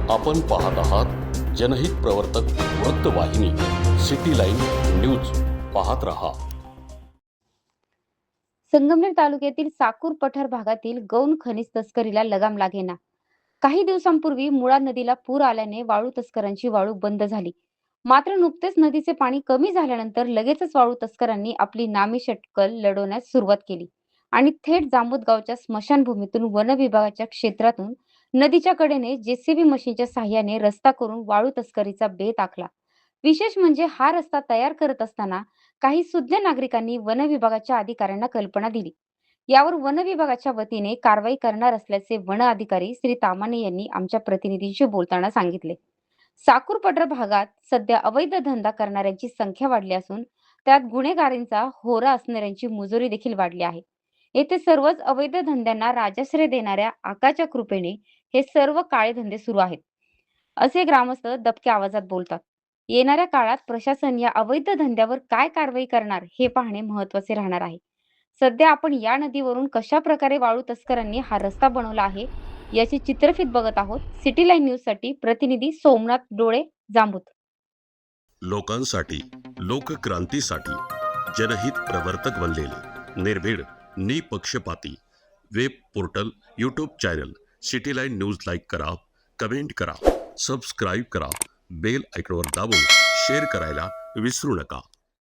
आपण पाहत आहात जनहित प्रवर्तक वृत्तवाहिनी सिटी लाईन न्यूज. पाहत रहा. संगमनेर तालुक्यातील साकूर पठार भागातील गौण खनिज तस्करीला लगाम लागेना. काही दिवसांपूर्वी मुळा नदीला पूर आल्याने वाळू तस्करांची वाळू बंद झाली. मात्र नुकतेच नदीचे पाणी कमी झाल्यानंतर लगेचच वाळू तस्करांनी आपली नामी षटकल लढवण्यास सुरुवात केली आणि थेट जांबूत गावच्या स्मशानभूमीतून वन विभागाच्या क्षेत्रातून नदीच्या कडेने जेसीबी मशीनच्या साहाय्याने रस्ता करून वाळू तस्करीचा बेत आखला. विशेष म्हणजे हा रस्ता तयार करत असताना काही सुज्ञ नागरिकांनी वन विभागाच्या अधिकाऱ्यांना कल्पना दिली. यावर वन विभागाच्या वतीने कारवाई करणार असल्याचे वन अधिकारी श्री तामाणे यांनी आमच्या प्रतिनिधींशी बोलताना सांगितले. साकूर पठार भागात सध्या अवैध धंदा करणाऱ्यांची संख्या वाढली असून त्यात गुन्हेगारींचा होरा असणाऱ्यांची मुजोरी देखील वाढली आहे. येथे सर्वच अवैध धंद्यांना राजाश्रय देणाऱ्या आकाच्या कृपेने हे सर्व काळे धंदे सुरू आहेत, असे ग्रामस्थ दबक्या आवाजात बोलतात. येणाऱ्या काळात प्रशासन या अवैध धंद्यावर काय कारवाई करणार हे पाहणे महत्त्वाचे राहणार आहे. सध्या आपण या नदीवरून कशा प्रकारे वाळू तस्करांनी हा रस्ता बनवला आहे याची चित्रफित बघत आहोत. सिटी लाईन न्यूज साठी प्रतिनिधी सोमनाथ डोळे, जांबूत. लोकांसाठी, लोकक्रांतीसाठी जनहित प्रवर्तक बनलेले निर्भीड, निपक्षपाती web portal, YouTube channel city line news like करा, कमेंट करा, सबस्क्राईब करा, बेल आयकॉनवर दाबून शेअर करायला विसरू नका.